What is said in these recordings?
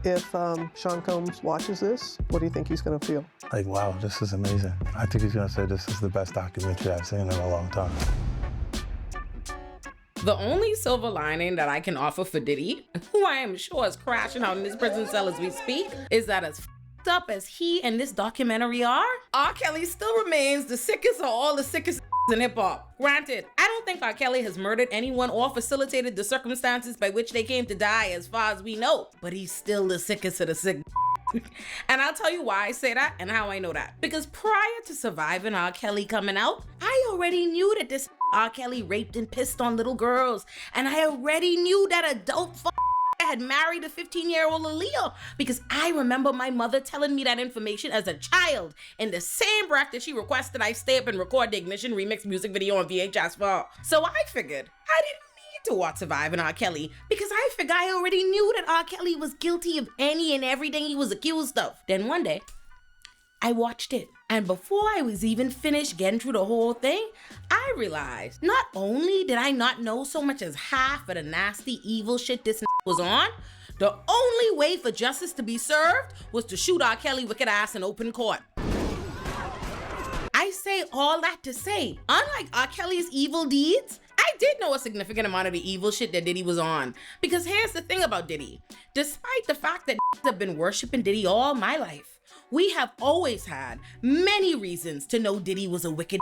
If Sean Combs watches this, what do you think he's going to feel? Like, wow, this is amazing. I think he's gonna say this is the best documentary I've seen in a long time. The only silver lining that I can offer for Diddy, who I am sure is crashing out in his prison cell as we speak, is that as f***ed up as he and this documentary are, R. Kelly still remains the sickest of all the sickest in hip-hop. Granted, I don't think R. Kelly has murdered anyone or facilitated the circumstances by which they came to die as far as we know, but he's still the sickest of the sick. And I'll tell you why I say that and how I know that. Because prior to Surviving R. Kelly coming out, I already knew that this R. Kelly raped and pissed on little girls. And I already knew that adult had married a 15-year-old Aaliyah, because I remember my mother telling me that information as a child in the same breath that she requested I stay up and record the Ignition remix music video on VHS for her. So I figured I didn't need to watch Surviving R. Kelly, because I figured I already knew that R. Kelly was guilty of any and everything he was accused of. Then one day, I watched it. And before I was even finished getting through the whole thing, I realized not only did I not know so much as half of the nasty, evil shit this was on, the only way for justice to be served was to shoot R. Kelly wicked ass in open court. I say all that to say, unlike R. Kelly's evil deeds, I did know a significant amount of the evil shit that Diddy was on. Because here's the thing about Diddy. Despite the fact that have been worshiping Diddy all my life, we have always had many reasons to know Diddy was a wicked,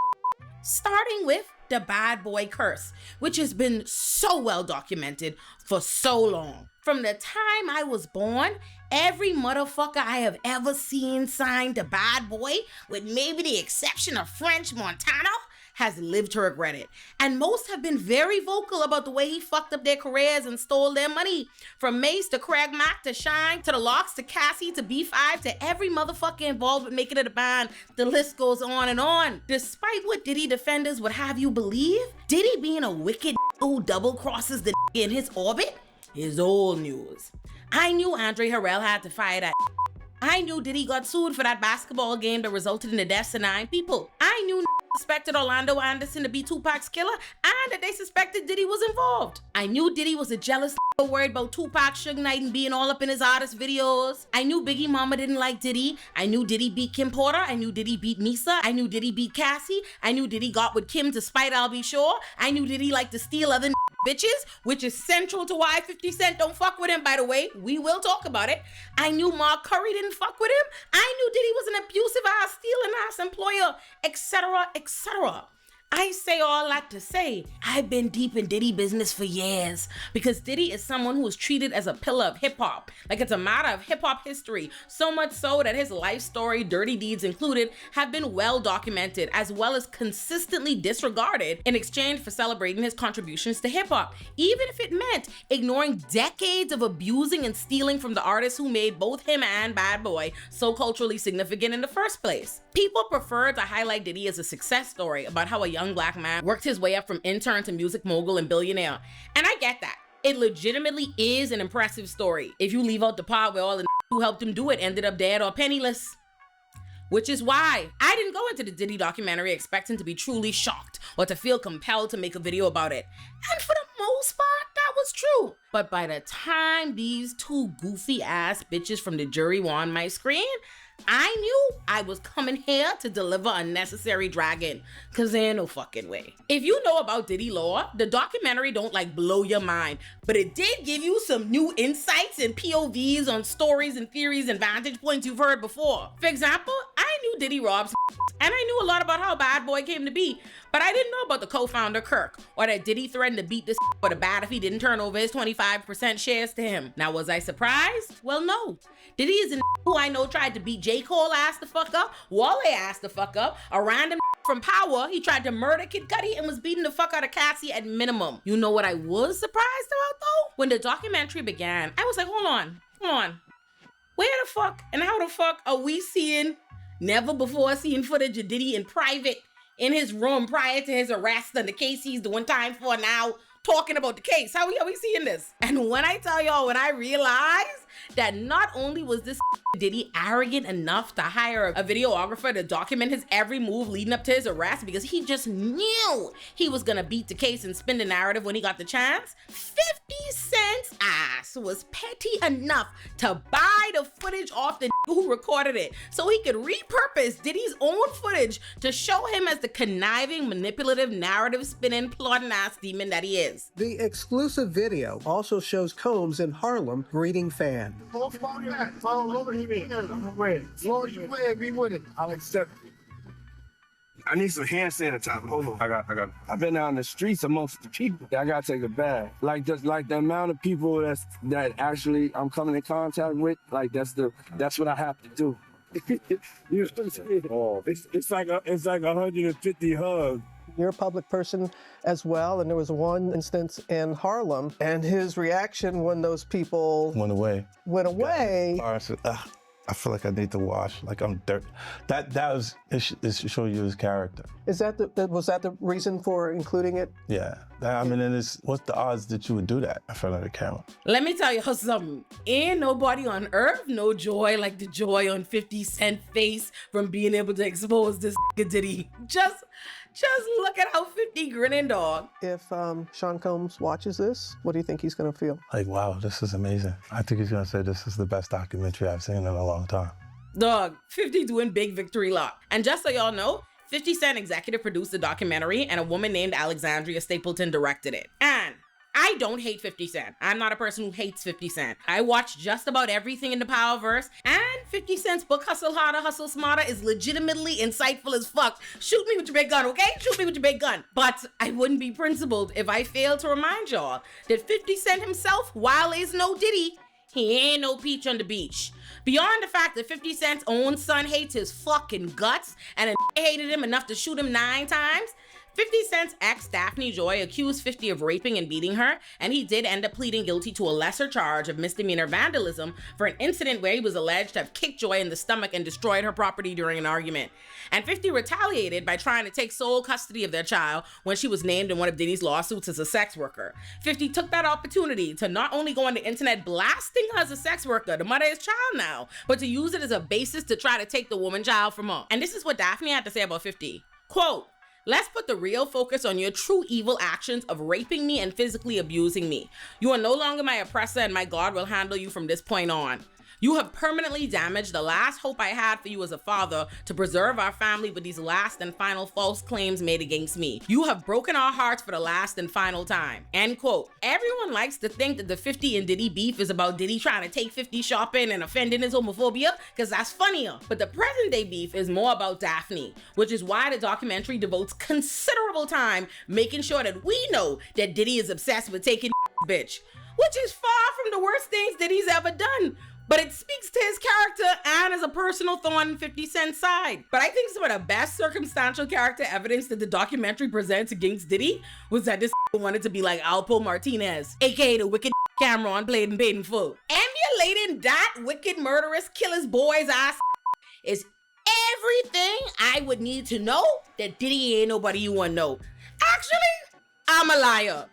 starting with the bad boy curse, which has been so well documented for so long. From the time I was born, every motherfucker I have ever seen signed to bad boy, with maybe the exception of French Montana, has lived to regret it. And most have been very vocal about the way he fucked up their careers and stole their money. From Mace to Craig Mack to Shine to the Locks to Cassie to B5 to every motherfucker involved with making it a band, the list goes on and on. Despite what Diddy defenders would have you believe, Diddy being a wicked who double crosses the in his orbit is old news. I knew Andre Harrell had to fire that. I knew Diddy got sued for that basketball game that resulted in the deaths of 9 people. I knew suspected Orlando Anderson to be Tupac's killer and that they suspected Diddy was involved. I knew Diddy was a jealous worried about Tupac, Suge Knight, and being all up in his artist videos. I knew Biggie Mama didn't like Diddy. I knew Diddy beat Kim Porter. I knew Diddy beat Misa. I knew Diddy beat Cassie. I knew Diddy got with Kim to spite I'll Be Sure. I knew Diddy liked to steal other bitches, which is central to why 50 Cent don't fuck with him, by the way. We will talk about it. I knew Mark Curry didn't fuck with him. I knew Diddy was an abusive ass, stealing ass employer, etc., etc. I say all that to say, I've been deep in Diddy business for years, because Diddy is someone who is treated as a pillar of hip hop, like it's a matter of hip hop history, so much so that his life story, dirty deeds included, have been well documented, as well as consistently disregarded in exchange for celebrating his contributions to hip hop, even if it meant ignoring decades of abusing and stealing from the artists who made both him and Bad Boy so culturally significant in the first place. People prefer to highlight Diddy as a success story about how a young black man worked his way up from intern to music mogul and billionaire. And I get that. It legitimately is an impressive story, if you leave out the part where all the who helped him do it ended up dead or penniless. Which is why I didn't go into the Diddy documentary expecting to be truly shocked or to feel compelled to make a video about it. And for the most part, that was true. But by the time these two goofy ass bitches from the jury were on my screen, I knew I was coming here to deliver a necessary dragon, cause there ain't no fucking way. If you know about Diddy lore, the documentary don't like blow your mind, but it did give you some new insights and POVs on stories and theories and vantage points you've heard before. For example, I knew Diddy robs and I knew a lot about how Bad Boy came to be, but I didn't know about the co-founder Kirk, or that Diddy threatened to beat this for the bad if he didn't turn over his 25% shares to him. Now, was I surprised? Well, no. Diddy is a who I know tried to beat J. Cole ass the fuck up, Olay ass the fuck up, a random from Power, he tried to murder Kid Cudi and was beating the fuck out of Cassie at minimum. You know what I was surprised about though? When the documentary began, I was like, hold on. Where the fuck and how the fuck are we seeing never before seen footage of Diddy in private in his room prior to his arrest and the case he's doing time for now talking about the case. How we seeing this? And when I tell y'all, when I realized that not only was this Diddy arrogant enough to hire a videographer to document his every move leading up to his arrest because he just knew he was gonna beat the case and spin the narrative when he got the chance, 50 Cent's ass was petty enough to buy the footage off the who recorded it so he could repurpose Diddy's own footage to show him as the conniving, manipulative, narrative spinning, plotting ass demon that he is. The exclusive video also shows Combs in Harlem greeting fans. I'll accept it. I need some hand sanitizer. Hold on. I got it. I've been out in the streets amongst the people. I gotta take a bag. Like the amount of people that actually I'm coming in contact with, like that's what I have to do. You know what I'm saying? Oh, it's like 150 hugs. You're a public person as well, and there was one instance in Harlem, and his reaction when those people Went away. went. Said, I feel like I need to wash, like I'm dirt. That was, it show you his character. Was that the reason for including it? Yeah. I mean, what's the odds that you would do that in front of the camera? Let me tell you something. Ain't nobody on earth no joy like the joy on 50 Cent face from being able to expose this Diddy. Just look at how 50 grinning, dog. If Sean Combs watches this, what do you think he's gonna feel? Like, wow, this is amazing. I think he's gonna say this is the best documentary I've seen in a long time. Dog, 50 doing big victory lap. And just so y'all know, 50 Cent executive produced the documentary and a woman named Alexandria Stapleton directed it. And I don't hate 50 Cent. I'm not a person who hates 50 Cent. I watch just about everything in the Powerverse, and 50 Cent's book Hustle Harder, Hustle Smarter is legitimately insightful as fuck. Shoot me with your big gun, okay? Shoot me with your big gun. But I wouldn't be principled if I failed to remind y'all that 50 Cent himself, while is no Diddy, he ain't no peach on the beach. Beyond the fact that 50 Cent's own son hates his fucking guts and hated him enough to shoot him 9 times, 50 Cent's ex, Daphne Joy, accused 50 of raping and beating her, and he did end up pleading guilty to a lesser charge of misdemeanor vandalism for an incident where he was alleged to have kicked Joy in the stomach and destroyed her property during an argument. And 50 retaliated by trying to take sole custody of their child when she was named in one of Diddy's lawsuits as a sex worker. 50 took that opportunity to not only go on the internet blasting her as a sex worker, the mother is child now, but to use it as a basis to try to take the woman child from her. And this is what Daphne had to say about 50. Quote, "Let's put the real focus on your true evil actions of raping me and physically abusing me. You are no longer my oppressor, and my God will handle you from this point on. You have permanently damaged the last hope I had for you as a father to preserve our family with these last and final false claims made against me. You have broken our hearts for the last and final time." End quote. Everyone likes to think that the 50 and Diddy beef is about Diddy trying to take 50 shopping and offending his homophobia, because that's funnier. But the present day beef is more about Daphne, which is why the documentary devotes considerable time making sure that we know that Diddy is obsessed with taking bitch, which is far from the worst things Diddy's ever done. But it speaks to his character and as a personal thorn in 50 Cent's side. But I think some of the best circumstantial character evidence that the documentary presents against Diddy was that this wanted to be like Alpo Martinez, aka the wicked Cameron played in Paid in Full. Emulating that wicked murderous killer's boy's ass is everything I would need to know that Diddy ain't nobody you wanna know. Actually, I'm a liar.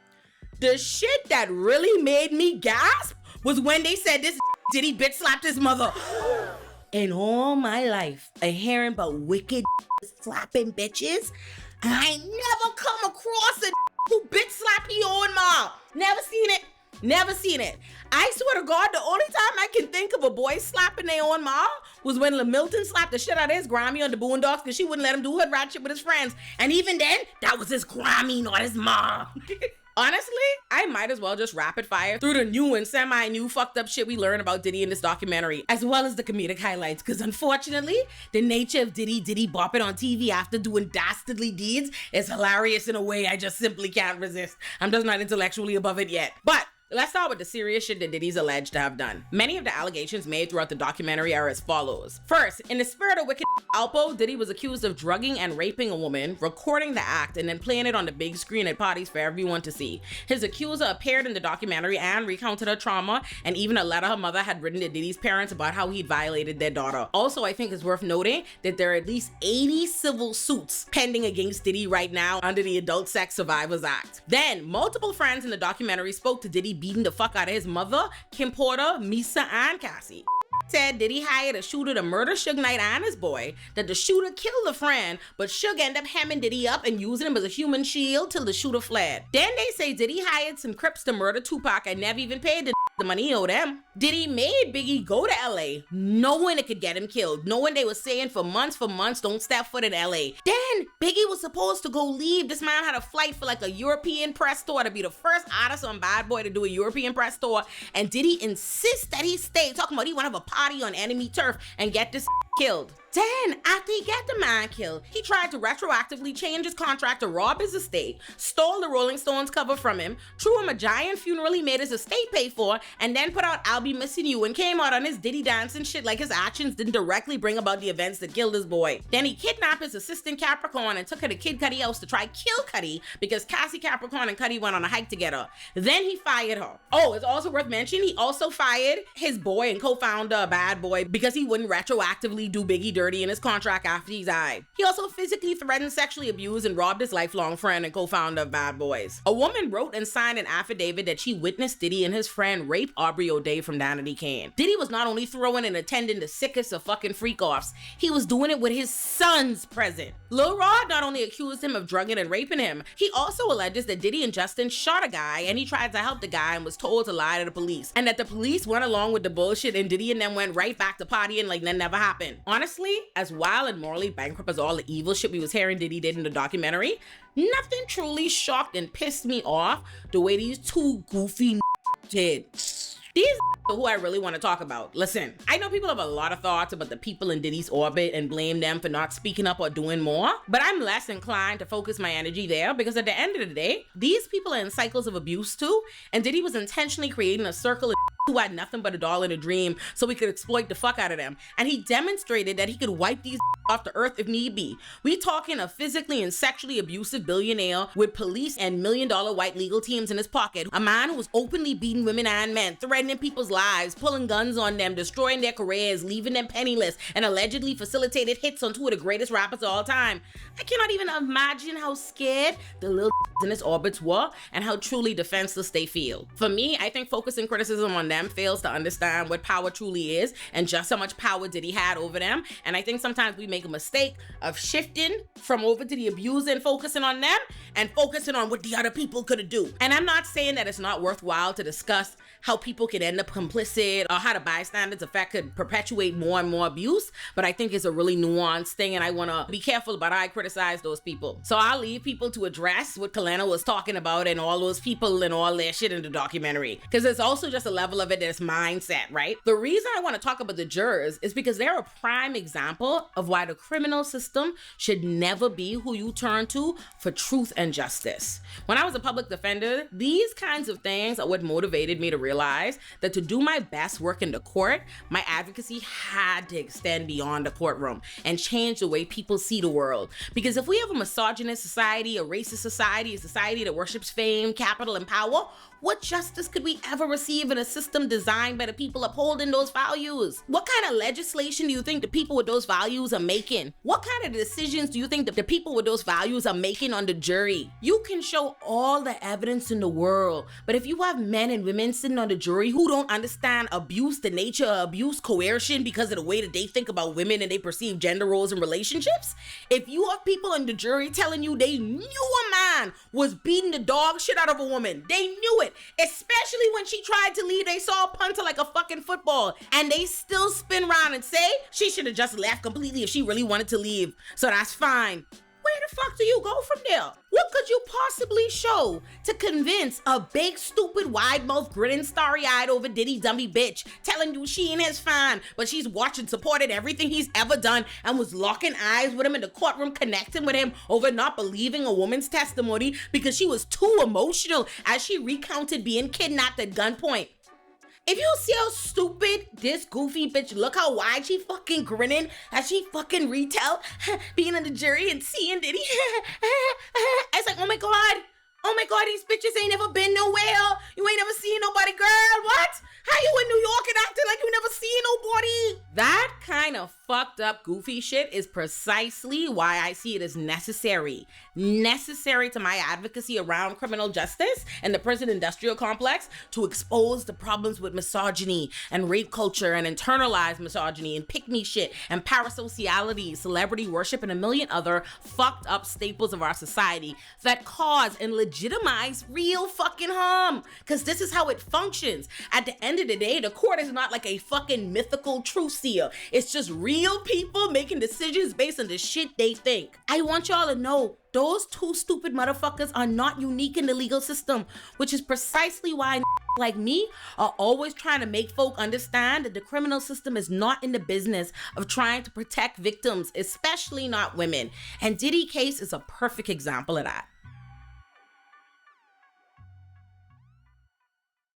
The shit that really made me gasp was when they said this Diddy bitch slapped his mother. In all my life, I hearing about wicked slapping bitches, and I never come across a who bitch slap your own mom. Never seen it. Never seen it. I swear to God, the only time I can think of a boy slapping their own mom was when Milton slapped the shit out of his Grammy on the Boondocks because she wouldn't let him do hood rat shit with his friends. And even then, that was his Grammy, not his mom. Honestly, I might as well just rapid fire through the new and semi-new fucked up shit we learn about Diddy in this documentary, as well as the comedic highlights, because unfortunately, the nature of Diddy bopping on TV after doing dastardly deeds is hilarious in a way I just simply can't resist. I'm just not intellectually above it yet. But Let's start with the serious shit that Diddy's alleged to have done. Many of the allegations made throughout the documentary are as follows. First, in the spirit of wicked Alpo, Diddy was accused of drugging and raping a woman, recording the act, and then playing it on the big screen at parties for everyone to see. His accuser appeared in the documentary and recounted her trauma, and even a letter her mother had written to Diddy's parents about how he'd violated their daughter. Also, I think it's worth noting that there are at least 80 civil suits pending against Diddy right now under the Adult Sex Survivors Act. Then, multiple friends in the documentary spoke to Diddy beating the fuck out of his mother, Kim Porter, Misa, and Cassie. Said Diddy hired a shooter to murder Suge Knight and his boy, that the shooter killed a friend, but Suge ended up hemming Diddy up and using him as a human shield till the shooter fled. Then they say Diddy hired some Crips to murder Tupac and never even paid the money he owed them. Diddy made Biggie go to LA, knowing it could get him killed, knowing they were saying for months, don't step foot in LA. Then Biggie was supposed to go leave. This man had a flight for like a European press tour to be the first artist on Bad Boy to do a European press tour, and Diddy insists that he stay, talking about he want to have a party on enemy turf and get this killed. Then, after he got the man killed, he tried to retroactively change his contract to rob his estate, stole the Rolling Stones cover from him, threw him a giant funeral he made his estate pay for, and then put out I'll Be Missing You and came out on his Diddy dance and shit like his actions didn't directly bring about the events that killed his boy. Then he kidnapped his assistant Capricorn and took her to Kid Cudi house to try kill Cudi because Cassie Capricorn and Cudi went on a hike together. Then he fired her. Oh, it's also worth mentioning, he also fired his boy and co-founder of Bad Boy because he wouldn't retroactively do Biggie dirty in his contract after he died. He also physically threatened, sexually abused, and robbed his lifelong friend and co-founder of Bad Boys. A woman wrote and signed an affidavit that she witnessed Diddy and his friend rape Aubrey O'Day from Danity Kane. Diddy was not only throwing and attending the sickest of fucking freak-offs, he was doing it with his sons present. Lil Rod not only accused him of drugging and raping him, he also alleges that Diddy and Justin shot a guy and he tried to help the guy and was told to lie to the police, and that the police went along with the bullshit and Diddy and them went right back to partying like that never happened. Honestly, as wild and morally bankrupt as all the evil shit we was hearing Diddy did in the documentary, nothing truly shocked and pissed me off the way these two goofy did. These are who I really want to talk about. Listen, I know people have a lot of thoughts about the people in Diddy's orbit and blame them for not speaking up or doing more, but I'm less inclined to focus my energy there because at the end of the day, these people are in cycles of abuse too, and Diddy was intentionally creating a circle of who had nothing but a doll and a dream so he could exploit the fuck out of them. And he demonstrated that he could wipe these off the earth if need be. We talking a physically and sexually abusive billionaire with police and $1 million white legal teams in his pocket. A man who was openly beating women and men, threatening people's lives, pulling guns on them, destroying their careers, leaving them penniless, and allegedly facilitated hits on two of the greatest rappers of all time. I cannot even imagine how scared the little in his orbits were and how truly defenseless they feel. For me, I think focusing criticism on them fails to understand what power truly is and just how much power Diddy had over them. And I think sometimes we make a mistake of shifting from over to the abuser and focusing on them and focusing on what the other people could do. And I'm not saying that it's not worthwhile to discuss how people could end up complicit or how the bystanders effect could perpetuate more and more abuse, but I think it's a really nuanced thing and I want to be careful about how I criticize those people. So I'll leave people to address what Kalena was talking about and all those people and all their shit in the documentary, because it's also just a level of it that's mindset, right? The reason I want to talk about the jurors is because they're a prime example of why the criminal system should never be who you turn to for truth and justice. When I was a public defender, these kinds of things are what motivated me to realize that to do my best work in the court, my advocacy had to extend beyond the courtroom and change the way people see the world. Because if we have a misogynist society, a racist society, a society that worships fame, capital, and power, what justice could we ever receive in a system designed by the people upholding those values? What kind of legislation do you think the people with those values are making? What kind of decisions do you think that the people with those values are making on the jury? You can show all the evidence in the world, but if you have men and women sitting on the jury who don't understand abuse, the nature of abuse, coercion because of the way that they think about women and they perceive gender roles and relationships, if you have people on the jury telling you they knew a man was beating the dog shit out of a woman, they knew it. Especially when she tried to leave, they saw a punter like a fucking football, and they still spin around and say she should have just left completely if she really wanted to leave. So that's fine. Where where the fuck do you go from there? What could you possibly show to convince a big, stupid, wide-mouth, grinning, starry-eyed over Diddy dummy bitch telling you she ain't his fan, but she's watched and supported everything he's ever done and was locking eyes with him in the courtroom, connecting with him over not believing a woman's testimony because she was too emotional as she recounted being kidnapped at gunpoint? If you see how stupid this goofy bitch look, how wide she fucking grinning as she fucking retell being in the jury and seeing Diddy. It's like, oh my God, these bitches ain't never been nowhere. You ain't never seen nobody, girl. What? How you in New York and acting like you never seen nobody? That kind of fucked up goofy shit is precisely why I see it as necessary. Necessary to my advocacy around criminal justice and the prison industrial complex to expose the problems with misogyny and rape culture and internalized misogyny and pick-me shit and parasociality, celebrity worship, and a million other fucked up staples of our society that cause and legitimize real fucking harm. Because this is how it functions. At the end of the day, the court is not like a fucking mythical truth seer. It's just real people making decisions based on the shit they think. I want y'all to know those two stupid motherfuckers are not unique in the legal system, which is precisely why like me are always trying to make folk understand that the criminal system is not in the business of trying to protect victims, especially not women. And Diddy case is a perfect example of that.